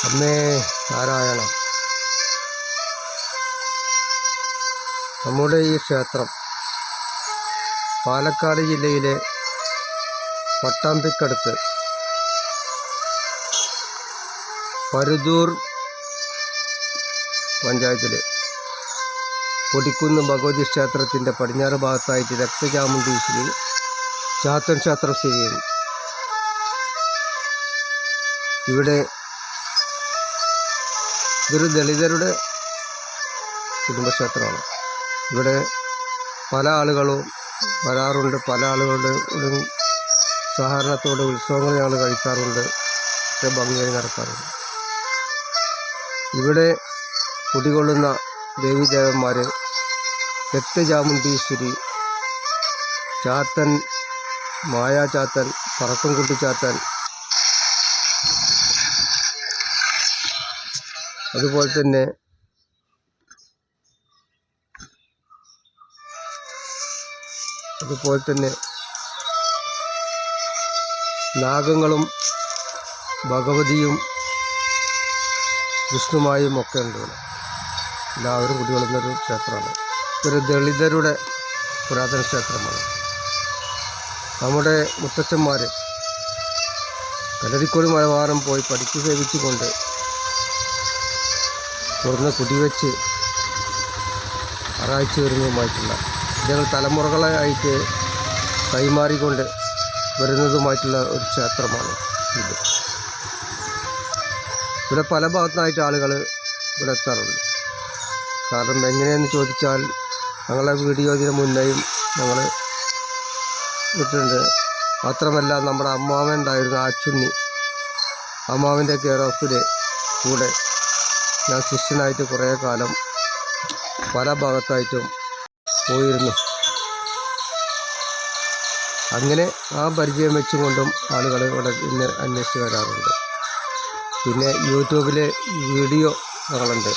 അമ്മേ നാരായണ. നമ്മുടെ ഈ ക്ഷേത്രം പാലക്കാട് ജില്ലയിലെ പട്ടാമ്പിക്കടുത്ത് പരുതൂർ പഞ്ചായത്തിലെ പൊടിക്കുന്ന് ഭഗവതി ക്ഷേത്രത്തിൻ്റെ പടിഞ്ഞാറ് ഭാഗത്തായിട്ട് രക്തചാമുണ്ടീശ്വരി ചാത്തൻ ക്ഷേത്രം സ്ഥിതി ചെയ്യുന്നു. ഇവിടെ ഇതൊരു ദളിതരുടെ കുടുംബക്ഷേത്രമാണ്. ഇവിടെ പല ആളുകളും വരാറുണ്ട്. പല ആളുകളുടെ സഹകരണത്തോടെ ഉത്സവങ്ങൾ ഞങ്ങൾ കഴിക്കാറുണ്ട്, ഭംഗിയായി നടത്താറുണ്ട്. ഇവിടെ കുടികൊള്ളുന്ന ദേവീദേവന്മാർ രക്തചാമുണ്ടീശ്വരി, ചാത്തൻ, മായാചാത്തൻ, പറക്കംകുട്ടി ചാത്തൻ, അതുപോലെ തന്നെ നാഗങ്ങളും ഭഗവതിയും വിഷ്ണുമായും ഒക്കെ ഉണ്ട്. എല്ലാവരും കുടികൊള്ളുന്നൊരു ക്ഷേത്രമാണ്. ഇതൊരു ദളിതരുടെ പുരാതന ക്ഷേത്രമാണ്. നമ്മുടെ മുത്തച്ഛന്മാർ കലരിക്കോട് മലബാരം പോയി പഠിച്ചു സേവിച്ചുകൊണ്ട് തുറന്ന് കുടിവെച്ച് ആറാഴ്ച വരുന്നതുമായിട്ടുള്ള ഞങ്ങൾ തലമുറകളായിട്ട് കൈമാറിക്കൊണ്ട് വരുന്നതുമായിട്ടുള്ള ഒരു ക്ഷേത്രമാണ് ഇത്. ഇവിടെ പല ഭാഗത്തുനിന്നായിട്ട് ആളുകൾ ഇവിടെ എത്താറുണ്ട്. കാരണം എങ്ങനെയെന്ന് ചോദിച്ചാൽ ഞങ്ങളെ വീഡിയോ ഇതിന് മുന്നേയും ഞങ്ങൾ ഇട്ടിട്ടുണ്ട്. മാത്രമല്ല നമ്മുടെ അമ്മാവൻ ഉണ്ടായിരുന്ന ആച്ചുണ്ണി, അമ്മാവൻ്റെ കെയർ ഓഫിൽ കൂടെ ഞാൻ ശിഷ്യനായിട്ട് കുറേ കാലം പല ഭാഗത്തായിട്ടും പോയിരുന്നു. അങ്ങനെ ആ പരിചയം വെച്ചുകൊണ്ടും ആളുകൾ ഇവിടെ ഇന്ന് അന്വേഷിച്ച് വരാറുണ്ട്. പിന്നെ യൂട്യൂബിൽ വീഡിയോകളുണ്ട്,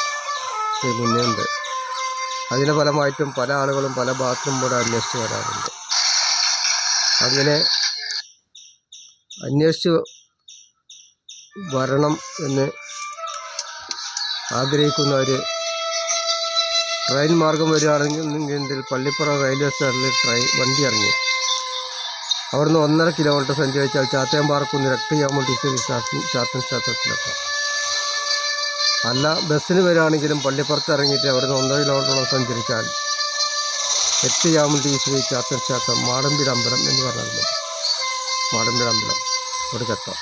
മുന്നേയുണ്ട്. അതിൻ്റെ ഫലമായിട്ടും പല ആളുകളും പല ഭാഗത്തും ഇവിടെ അന്വേഷിച്ച് വരാറുണ്ട്. അങ്ങനെ അന്വേഷിച്ച് വരണം എന്ന് ആഗ്രഹിക്കുന്നവർ ട്രെയിൻ മാർഗം വരികയാണെങ്കിൽ പള്ളിപ്പുറം റെയിൽവേ സ്റ്റേഷനിൽ വണ്ടി ഇറങ്ങി അവിടുന്ന് 1.5 കിലോമീറ്റർ സഞ്ചരിച്ചാൽ ചാത്തയാംപാറക്കുന്ന് രക്തയാമുട്ടി ചാത്തൻ ക്ഷേത്രത്തിലെത്താം. അല്ല ബസ്സിന് വരികയാണെങ്കിലും പള്ളിപ്പുറത്ത് ഇറങ്ങിയിട്ട് അവിടുന്ന് 1.5 കിലോമീറ്ററോളം സഞ്ചരിച്ചാൽ രക്തയാമുട്ടി ശ്രീ ചാത്തൻ ക്ഷേത്രം മാടമ്പിൽ അമ്പലം എന്ന് പറഞ്ഞിരുന്നു. മാടമ്പിൽ അമ്പലം ഇവിടെ എത്താം.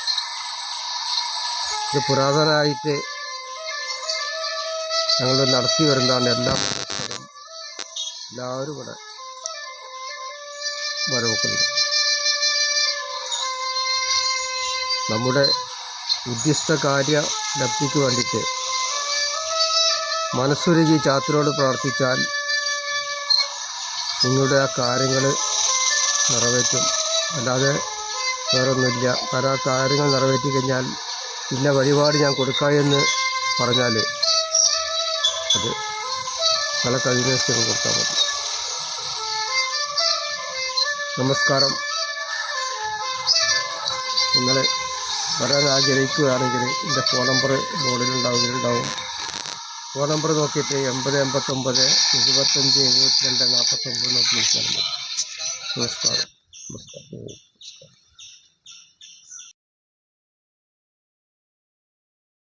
ഇത് പുരാതനമായിട്ട് ഞങ്ങൾ നടത്തി വരുന്നതാണ്. എല്ലാ മതസ്ഥരും എല്ലാവരും ഇവിടെ വരവൊക്കെയുണ്ട്. നമ്മുടെ ഉദ്ദിഷ്ട കാര്യ ലബ്ധിക്ക് വേണ്ടിയിട്ട് മനസ്സുരുകി ചാത്തനോട് പ്രാർത്ഥിച്ചാൽ നിങ്ങളുടെ ആ കാര്യങ്ങൾ നിറവേറ്റും. അല്ലാതെ വേറൊന്നുമില്ല. കാരണം ആ കാര്യങ്ങൾ നിറവേറ്റി കഴിഞ്ഞാൽ പിന്നെ വഴിപാട് ഞാൻ കൊടുക്കാമെന്ന് പറഞ്ഞാൽ അത് പല കഴിവിനനുസരിച്ച് കൊടുത്താൽ മതി. നമസ്കാരം. നിങ്ങൾ വരാൻ ആഗ്രഹിക്കുകയാണെങ്കിൽ എൻ്റെ ഫോൺ നമ്പർ ബോർഡിലുണ്ടാവും. ഫോൺ നമ്പർ നോക്കിയിട്ട് 80 89 25 72 42 നോക്കി വിളിച്ചാൽ മതി. നമസ്കാരം.